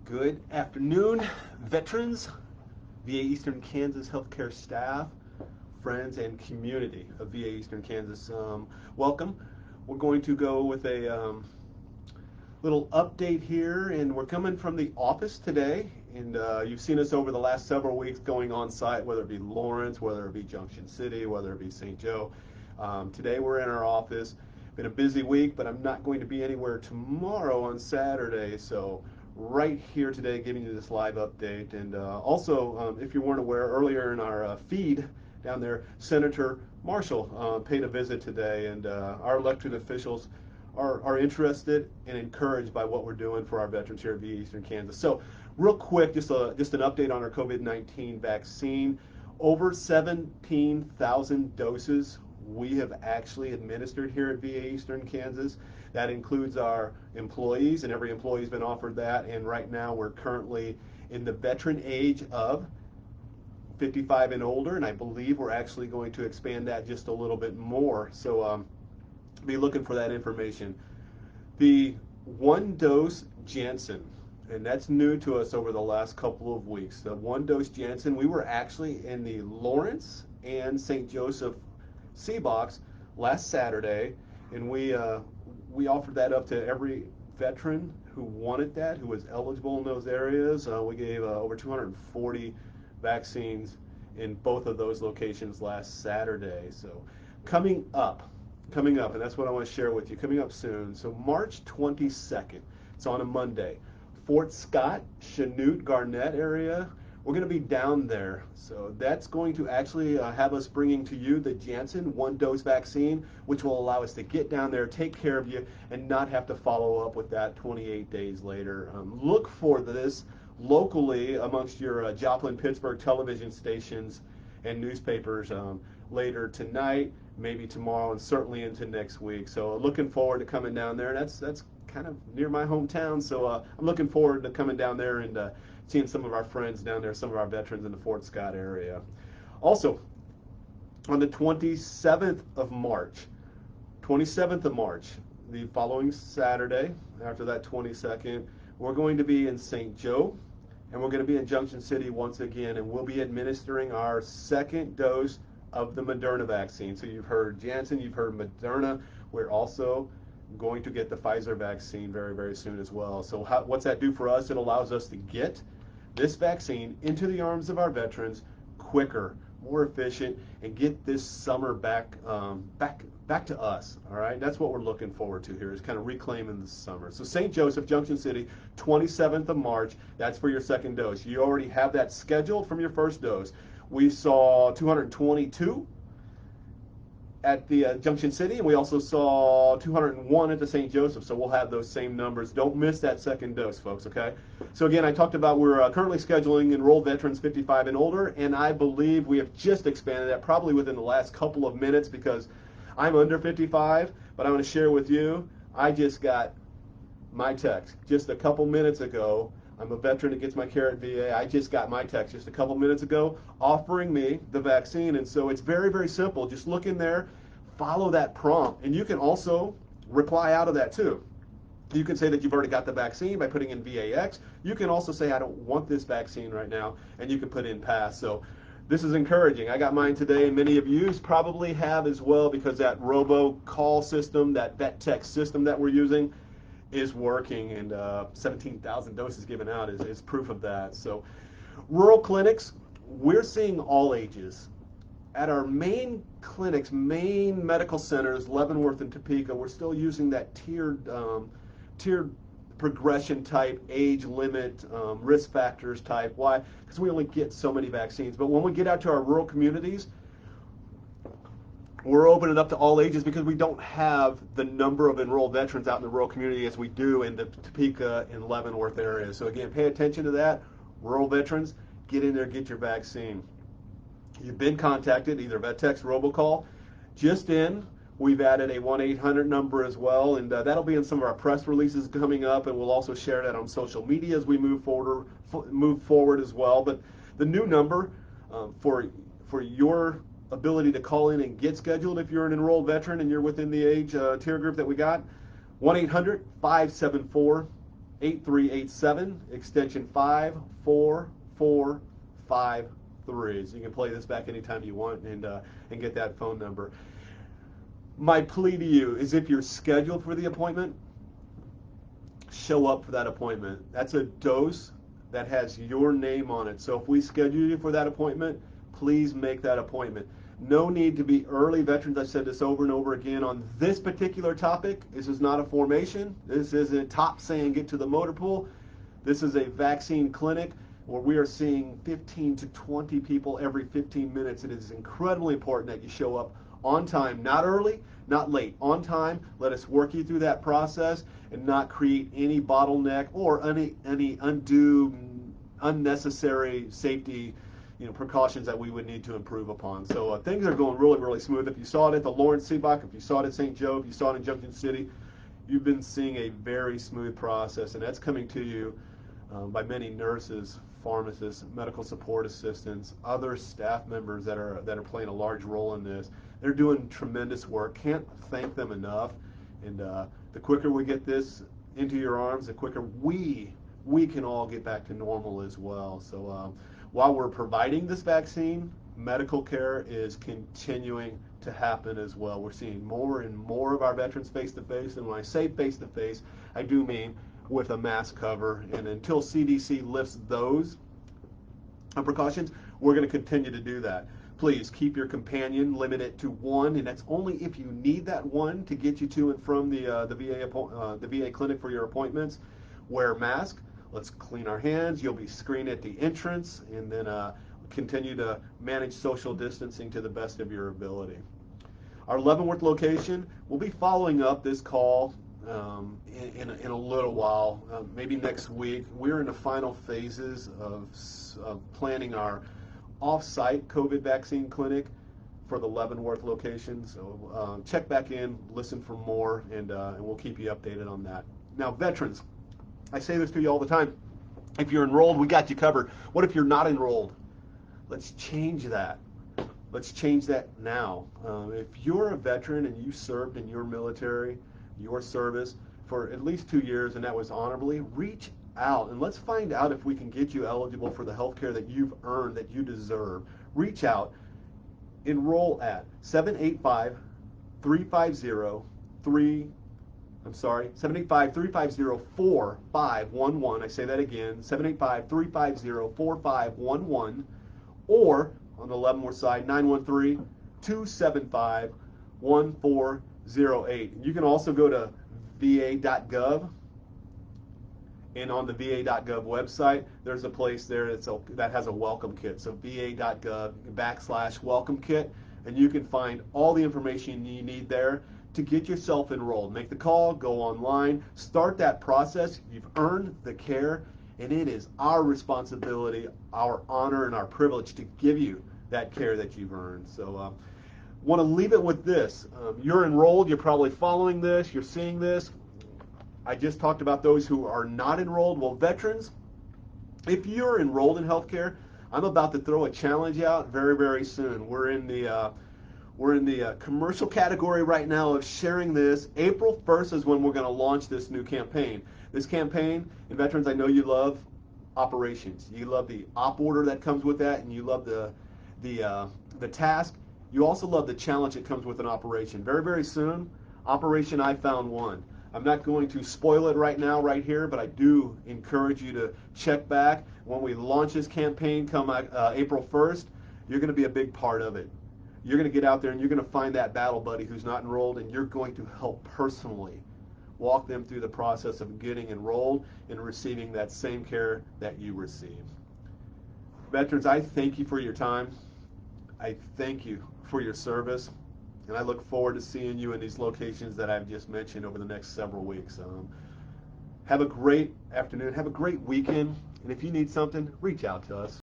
Good afternoon, veterans, VA Eastern Kansas healthcare staff, friends, and community of VA Eastern Kansas. Welcome. We're going to go with a little update here, and we're coming from the office today. And you've seen us over the last several weeks going on site, whether it be Lawrence, whether it be Junction City, whether it be St. Joe. Today we're in our office. Been a busy week, but I'm not going to be anywhere tomorrow on Saturday, so right here today giving you this live update. And also, if you weren't aware, earlier in our feed down there, Senator Marshall paid a visit today, and our elected officials are interested and encouraged by what we're doing for our veterans here at VA Eastern Kansas. So real quick, just an update on our COVID-19 vaccine. Over 17,000 doses we have actually administered here at VA Eastern Kansas. That includes our employees, and every employee's been offered that. And right now we're currently in the veteran age of 55 and older, and I believe we're actually going to expand that just a little bit more. So be looking for that information. The one dose Janssen, and that's new to us over the last couple of weeks. The one dose Janssen, we were actually in the Lawrence and St. Joseph C-Box last Saturday, and we offered that up to every veteran who wanted that, who was eligible in those areas. We gave over 240 vaccines in both of those locations last Saturday. So coming up, and that's what I want to share with you, coming up soon. So March 22nd, it's on a Monday, Fort Scott, Chanute, Garnett area. We're going to be down there. So that's going to actually have us bringing to you the Janssen one-dose vaccine, which will allow us to get down there, take care of you, and not have to follow up with that 28 days later. Look for this locally amongst your Joplin, Pittsburgh television stations and newspapers later tonight, maybe tomorrow, and certainly into next week. So looking forward to coming down there. That's kind of near my hometown, so I'm looking forward to coming down there and seeing some of our friends down there, some of our veterans in the Fort Scott area. Also, on the 27th of March, the following Saturday, after that 22nd, we're going to be in St. Joe, and we're going to be in Junction City once again, and we'll be administering our second dose of the Moderna vaccine. So you've heard Janssen, you've heard Moderna. We're also going to get the Pfizer vaccine very, very soon as well. So what's that do for us? It allows us to get this vaccine into the arms of our veterans quicker, more efficient, and get this summer back to us. All right, that's what we're looking forward to here, is kind of reclaiming the summer. So St. Joseph, Junction City, 27th of March. That's for your second dose. You already have that scheduled from your first dose. We saw 222 at the Junction City, and we also saw 201 at the St. Joseph, so we'll have those same numbers. Don't miss that second dose, folks, okay? So again, I talked about we're currently scheduling enrolled veterans 55 and older, and I believe we have just expanded that probably within the last couple of minutes, because I'm under 55, but I want to share with you, I just got my text just a couple minutes ago. I'm a veteran that gets my care at VA. I just got my text just a couple minutes ago offering me the vaccine. And so it's very, very simple. Just look in there, follow that prompt, and you can also reply out of that too. You can say that you've already got the vaccine by putting in VAX. You can also say, I don't want this vaccine right now, and you can put in pass. So this is encouraging. I got mine today, and many of you probably have as well, because that robocall system, that vet text system that we're using, is working, and 17,000 doses given out is proof of that. So rural clinics, we're seeing all ages. At our main clinics, main medical centers, Leavenworth and Topeka, we're still using that tiered progression type, age limit, risk factors type. Why? Because we only get so many vaccines. But when we get out to our rural communities, we're opening up to all ages, because we don't have the number of enrolled veterans out in the rural community as we do in the Topeka and Leavenworth area. So again, pay attention to that. Rural veterans, get in there, get your vaccine. You've been contacted, either VetText, robocall. Just in, we've added a 1-800 number as well, and that'll be in some of our press releases coming up, and we'll also share that on social media as we move forward as well. But the new number for your ability to call in and get scheduled if you're an enrolled veteran and you're within the age tier group that we got, 1-800-574 8387, extension 54453. So you can play this back anytime you want and get that phone number. My plea to you is, if you're scheduled for the appointment, show up for that appointment. That's a dose that has your name on it. So if we schedule you for that appointment, please make that appointment. No need to be early. Veterans, I've said this over and over again on this particular topic. This is not a formation. This isn't top saying get to the motor pool. This is a vaccine clinic where we are seeing 15 to 20 people every 15 minutes. It is incredibly important that you show up on time, not early, not late, on time. Let us work you through that process and not create any bottleneck or any undue, unnecessary safety precautions that we would need to improve upon. So things are going really, really smooth. If you saw it at the Lawrence Seebach, if you saw it at St. Joe, if you saw it in Junction City, you've been seeing a very smooth process, and that's coming to you by many nurses, pharmacists, medical support assistants, other staff members that are playing a large role in this. They're doing tremendous work. Can't thank them enough. And the quicker we get this into your arms, the quicker we can all get back to normal as well. So while we're providing this vaccine, medical care is continuing to happen as well. We're seeing more and more of our veterans face-to-face, and when I say face-to-face, I do mean with a mask cover. And until CDC lifts those precautions, we're going to continue to do that. Please keep your companion, limit it to one, and that's only if you need that one to get you to and from the VA clinic for your appointments. Wear a mask. Let's clean our hands. You'll be screened at the entrance, and then continue to manage social distancing to the best of your ability. Our Leavenworth location, we'll be following up this call in a little while, maybe next week. We're in the final phases of planning our off-site COVID vaccine clinic for the Leavenworth location. So check back in, listen for more, and we'll keep you updated on that. Now, veterans, I say this to you all the time. If you're enrolled, we got you covered. What if you're not enrolled? Let's change that. Let's change that now. If you're a veteran and you served in your military, your service, for at least 2 years, and that was honorably, reach out and let's find out if we can get you eligible for the health care that you've earned, that you deserve. Reach out. Enroll at 785-350-4511. I say that again, 785-350-4511, or on the Leavenworth side, 913-275-1408. You can also go to va.gov, and on the va.gov website, there's a place there that has a welcome kit. So va.gov/welcome kit, and you can find all the information you need there to get yourself enrolled. Make the call, go online, start that process. You've earned the care, and it is our responsibility, our honor, and our privilege to give you that care that you've earned. So want to leave it with this. You're enrolled, you're probably following this, you're seeing this. I just talked about those who are not enrolled. Well, veterans, if you're enrolled in healthcare, I'm about to throw a challenge out very, very soon. We're in the commercial category right now of sharing this. April 1st is when we're going to launch this new campaign. This campaign, and veterans, I know you love operations. You love the op order that comes with that, and you love the task. You also love the challenge that comes with an operation. Very, very soon, Operation I Found One. I'm not going to spoil it right now, right here, but I do encourage you to check back. When we launch this campaign come April 1st, you're going to be a big part of it. You're going to get out there and you're going to find that battle buddy who's not enrolled, and you're going to help personally walk them through the process of getting enrolled and receiving that same care that you receive. Veterans, I thank you for your time. I thank you for your service, and I look forward to seeing you in these locations that I've just mentioned over the next several weeks. Have a great afternoon. Have a great weekend. And if you need something, reach out to us.